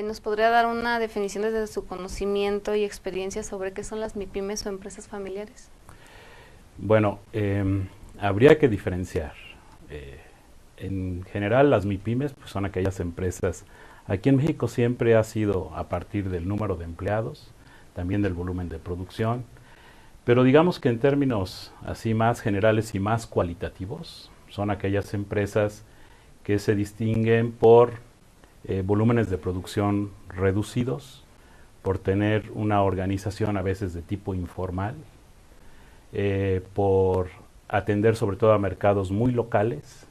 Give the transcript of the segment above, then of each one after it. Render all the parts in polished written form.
¿Nos podría dar una definición desde su conocimiento y experiencia sobre qué son las MIPYMES o empresas familiares? Bueno, habría que diferenciar. En general, las MIPYMES pues, son aquellas empresas. Aquí en México siempre ha sido a partir del número de empleados, también del volumen de producción, pero digamos que en términos así más generales y más cualitativos, son aquellas empresas que se distinguen por volúmenes de producción reducidos, por tener una organización a veces de tipo informal, por atender sobre todo a mercados muy locales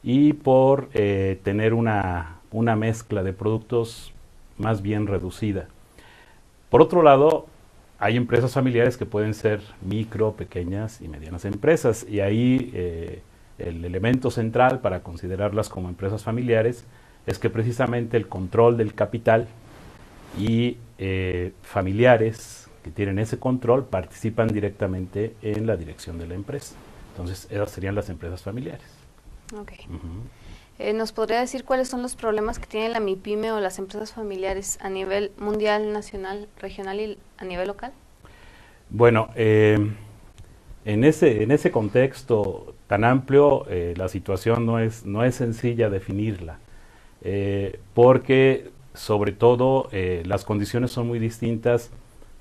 y por tener una mezcla de productos más bien reducida. Por otro lado, hay empresas familiares que pueden ser micro, pequeñas y medianas empresas, y ahí el elemento central para considerarlas como empresas familiares es que precisamente el control del capital y familiares que tienen ese control participan directamente en la dirección de la empresa. Entonces, esas serían las empresas familiares. Ok. ¿Nos podría decir cuáles son los problemas que tiene la MIPYME o las empresas familiares a nivel mundial, nacional, regional y a nivel local? Bueno, en ese contexto tan amplio, la situación no es sencilla definirla, porque sobre todo las condiciones son muy distintas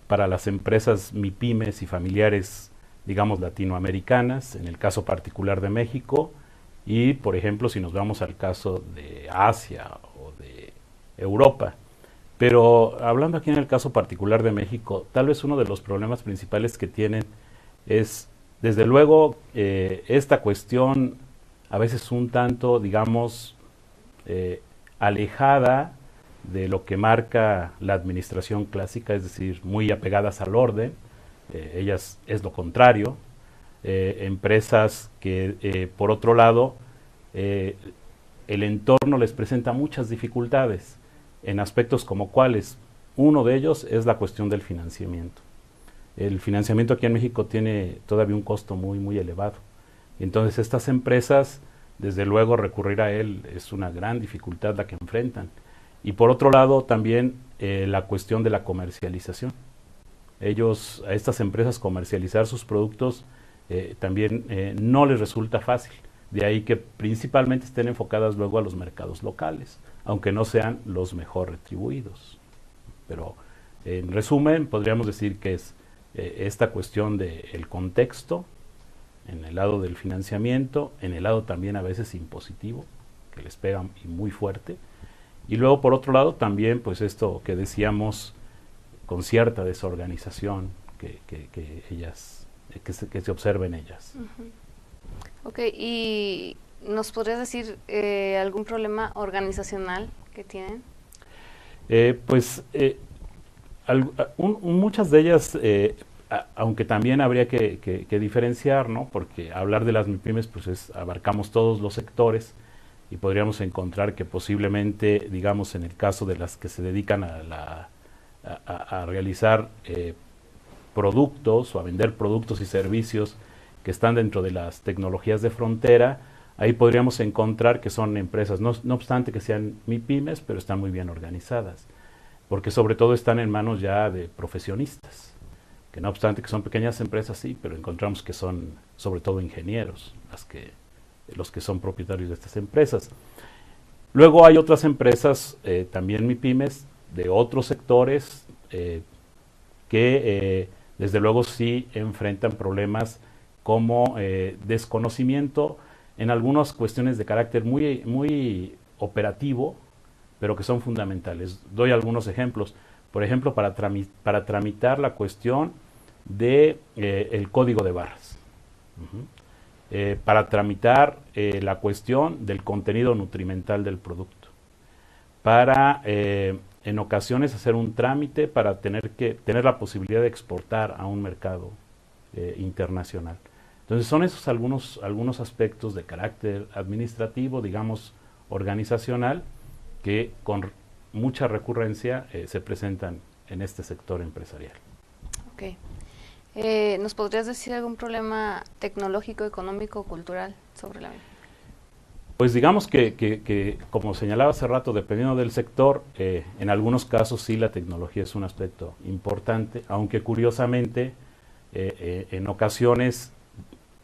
para las empresas MIPYMES y familiares, digamos, latinoamericanas, en el caso particular de México, y por ejemplo si nos vamos al caso de Asia o de Europa. Pero hablando aquí en el caso particular de México, tal vez uno de los problemas principales que tienen es, desde luego, esta cuestión a veces un tanto, digamos, alejada de lo que marca la administración clásica, es decir, muy apegadas al orden. Ellas es lo contrario. Empresas que, por otro lado, el entorno les presenta muchas dificultades en aspectos como cuáles. Uno de ellos es la cuestión del financiamiento. El financiamiento aquí en México tiene todavía un costo muy elevado. Entonces estas empresas, desde luego, recurrir a él es una gran dificultad la que enfrentan. Y por otro lado también la cuestión de la comercialización. A estas empresas comercializar sus productos también no les resulta fácil. De ahí que principalmente estén enfocadas luego a los mercados locales, aunque no sean los mejor retribuidos. Pero en resumen, podríamos decir que es esta cuestión del contexto, en el lado del financiamiento, en el lado también a veces impositivo, que les pega y muy fuerte. Y luego por otro lado también pues esto que decíamos con cierta desorganización que se observa en ellas. Ok, ¿y nos podrías decir algún problema organizacional que tienen? Muchas de ellas, aunque también habría que diferenciar, ¿no? Porque hablar de las MIPYMES pues abarcamos todos los sectores y podríamos encontrar que posiblemente, digamos, en el caso de las que se dedican a realizar productos o a vender productos y servicios que están dentro de las tecnologías de frontera, ahí podríamos encontrar que son empresas, no obstante que sean MIPYMES, pero están muy bien organizadas, porque sobre todo están en manos ya de profesionistas, que no obstante que son pequeñas empresas, sí, pero encontramos que son sobre todo ingenieros los que son propietarios de estas empresas. Luego hay otras empresas, también MIPYMES, de otros sectores, que desde luego sí enfrentan problemas como desconocimiento en algunas cuestiones de carácter muy operativo, pero que son fundamentales. Doy algunos ejemplos. Por ejemplo, para tramitar la cuestión de el código de barras. Para tramitar la cuestión del contenido nutrimental del producto. Para en ocasiones hacer un trámite para tener la posibilidad de exportar a un mercado internacional. Entonces son esos algunos aspectos de carácter administrativo, digamos, organizacional, que con mucha recurrencia se presentan en este sector empresarial. Ok. ¿Nos podrías decir algún problema tecnológico, económico o cultural sobre la misma? Pues digamos que, como señalaba hace rato, dependiendo del sector, en algunos casos sí la tecnología es un aspecto importante, aunque curiosamente en ocasiones,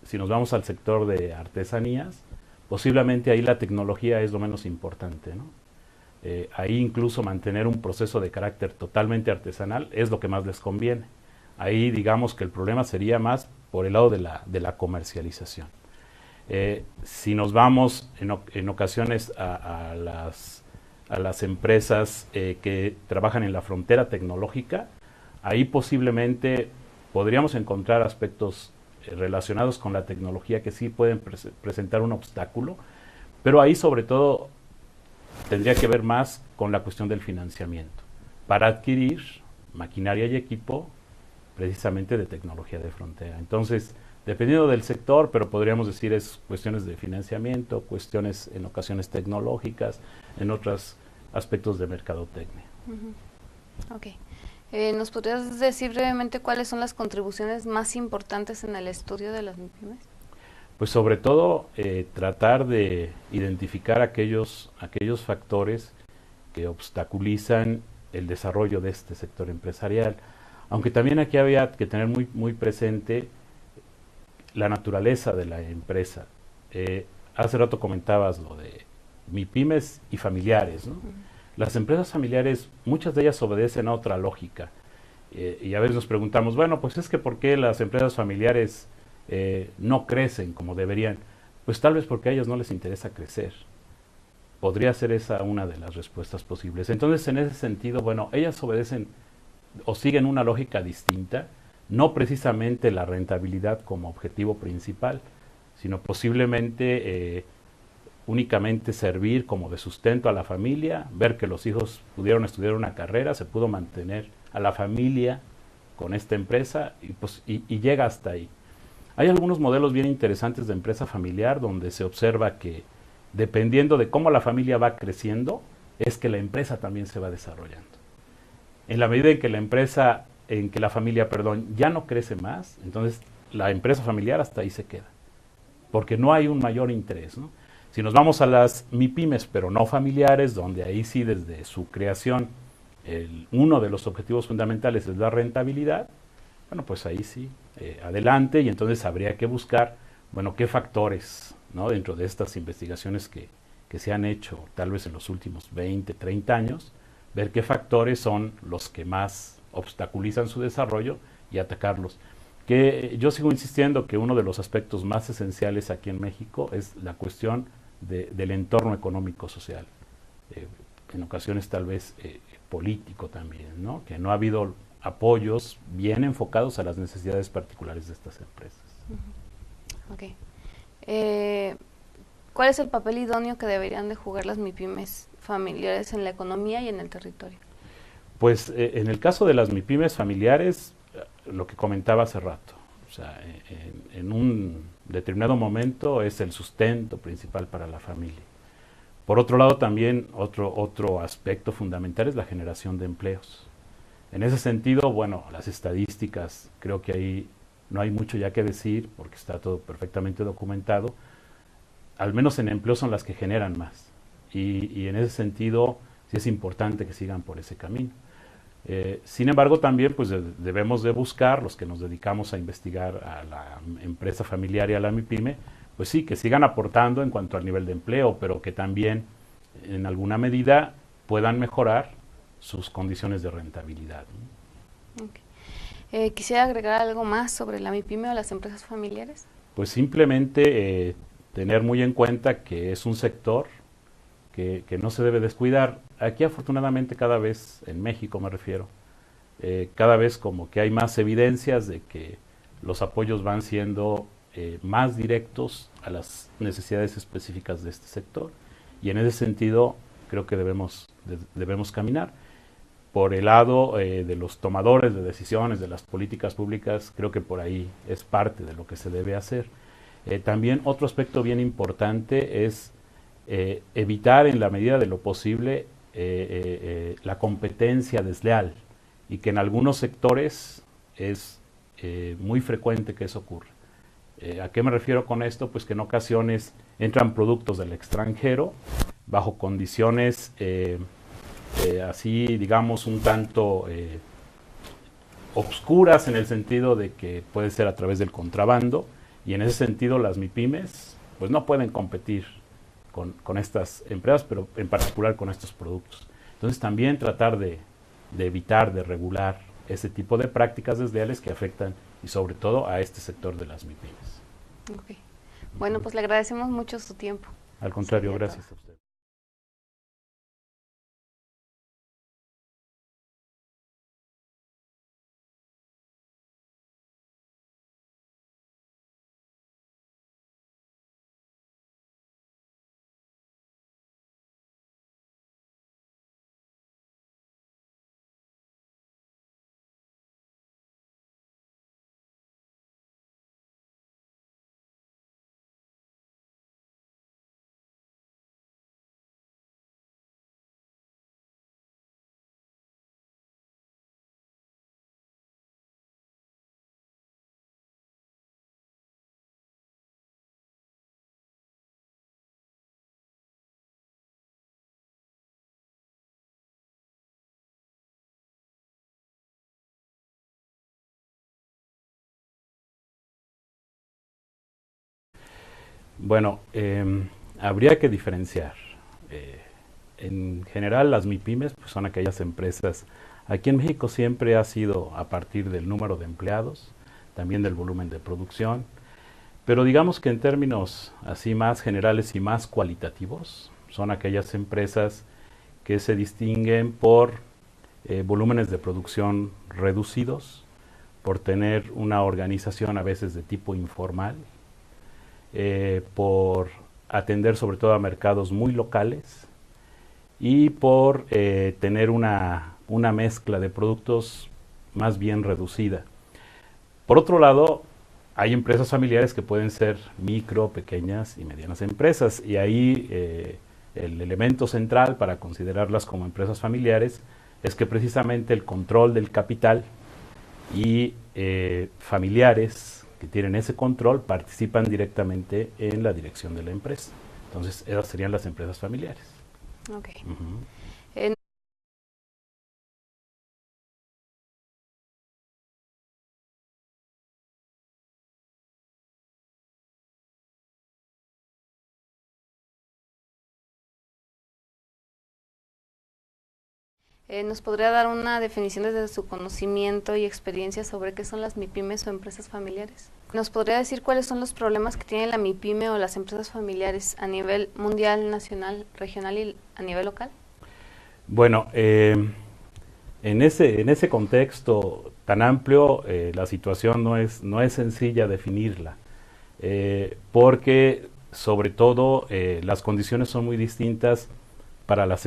si nos vamos al sector de artesanías, posiblemente ahí la tecnología es lo menos importante, ¿no? Ahí incluso mantener un proceso de carácter totalmente artesanal es lo que más les conviene. Ahí digamos que el problema sería más por el lado de la comercialización. Si nos vamos en ocasiones a las empresas que trabajan en la frontera tecnológica, ahí posiblemente podríamos encontrar aspectos relacionados con la tecnología que sí pueden presentar un obstáculo, pero ahí sobre todo tendría que ver más con la cuestión del financiamiento para adquirir maquinaria y equipo precisamente de tecnología de frontera. Entonces, dependiendo del sector, pero podríamos decir es cuestiones de financiamiento, cuestiones en ocasiones tecnológicas, en otros aspectos de mercadotecnia. Ok. ¿Nos podrías decir brevemente cuáles son las contribuciones más importantes en el estudio de las MIPYMES? Pues sobre todo tratar de identificar aquellos factores que obstaculizan el desarrollo de este sector empresarial. Aunque también aquí había que tener muy presente la naturaleza de la empresa. Hace rato comentabas lo de MIPYMES y familiares, ¿no? Las empresas familiares, muchas de ellas obedecen a otra lógica. Y a veces nos preguntamos, bueno, pues es que ¿por qué las empresas familiares no crecen como deberían? Pues tal vez porque a ellos no les interesa crecer. Podría ser esa una de las respuestas posibles. Entonces, en ese sentido, bueno, ellas obedecen o siguen una lógica distinta, no precisamente la rentabilidad como objetivo principal, sino posiblemente únicamente servir como de sustento a la familia, ver que los hijos pudieron estudiar una carrera, se pudo mantener a la familia con esta empresa y llega hasta ahí. Hay algunos modelos bien interesantes de empresa familiar donde se observa que dependiendo de cómo la familia va creciendo, es que la empresa también se va desarrollando. En la medida en que la familia, ya no crece más, entonces la empresa familiar hasta ahí se queda, porque no hay un mayor interés, ¿no? Si nos vamos a las MIPYMES, pero no familiares, donde ahí sí desde su creación uno de los objetivos fundamentales es la rentabilidad, bueno, pues ahí sí, adelante, y entonces habría que buscar, bueno, qué factores, ¿no? Dentro de estas investigaciones que se han hecho tal vez en los últimos 20, 30 años, ver qué factores son los que más obstaculizan su desarrollo y atacarlos. Que yo sigo insistiendo que uno de los aspectos más esenciales aquí en México es la cuestión del entorno económico-social. En ocasiones tal vez político también, ¿no? Que no ha habido apoyos bien enfocados a las necesidades particulares de estas empresas. Ok. ¿Cuál es el papel idóneo que deberían de jugar las MIPYMES familiares en la economía y en el territorio? Pues en el caso de las MIPYMES familiares, lo que comentaba hace rato, o sea, en un determinado momento es el sustento principal para la familia. Por otro lado, también otro aspecto fundamental es la generación de empleos. En ese sentido, bueno, las estadísticas, creo que ahí no hay mucho ya que decir, porque está todo perfectamente documentado. Al menos en empleo son las que generan más. Y en ese sentido, sí es importante que sigan por ese camino. Sin embargo, también pues debemos de buscar, los que nos dedicamos a investigar a la empresa familiar y a la MIPYME, pues sí, que sigan aportando en cuanto al nivel de empleo, pero que también en alguna medida puedan mejorar sus condiciones de rentabilidad, ¿no? Okay. Quisiera agregar algo más sobre la MIPYME o las empresas familiares. Pues simplemente tener muy en cuenta que es un sector que no se debe descuidar. Aquí afortunadamente cada vez, en México me refiero, cada vez como que hay más evidencias de que los apoyos van siendo más directos a las necesidades específicas de este sector, y en ese sentido creo que debemos caminar. Por el lado de los tomadores de decisiones, de las políticas públicas, creo que por ahí es parte de lo que se debe hacer. También otro aspecto bien importante es evitar en la medida de lo posible la competencia desleal, y que en algunos sectores es muy frecuente que eso ocurra. ¿A qué me refiero con esto? Pues que en ocasiones entran productos del extranjero bajo condiciones así, digamos, un tanto obscuras, en el sentido de que puede ser a través del contrabando, y en ese sentido las MIPYMES pues no pueden competir con estas empresas, pero en particular con estos productos. Entonces también tratar de evitar, de regular ese tipo de prácticas desleales que afectan y sobre todo a este sector de las MIPYMES. Okay. Bueno, pues le agradecemos mucho su tiempo. Al contrario, gracias a usted. Bueno, habría que diferenciar. En general, las MIPYMES pues, son aquellas empresas. Aquí en México siempre ha sido a partir del número de empleados, también del volumen de producción, pero digamos que en términos así más generales y más cualitativos, son aquellas empresas que se distinguen por volúmenes de producción reducidos, por tener una organización a veces de tipo informal, por atender sobre todo a mercados muy locales y por tener una mezcla de productos más bien reducida. Por otro lado, hay empresas familiares que pueden ser micro, pequeñas y medianas empresas, y ahí el elemento central para considerarlas como empresas familiares es que precisamente el control del capital y familiares que tienen ese control participan directamente en la dirección de la empresa. Entonces, esas serían las empresas familiares. Ok. ¿Nos podría dar una definición desde su conocimiento y experiencia sobre qué son las MIPYMES o empresas familiares? ¿Nos podría decir cuáles son los problemas que tiene la MIPYME o las empresas familiares a nivel mundial, nacional, regional y a nivel local? Bueno, en ese contexto tan amplio, la situación no es sencilla definirla, porque sobre todo las condiciones son muy distintas para las empresas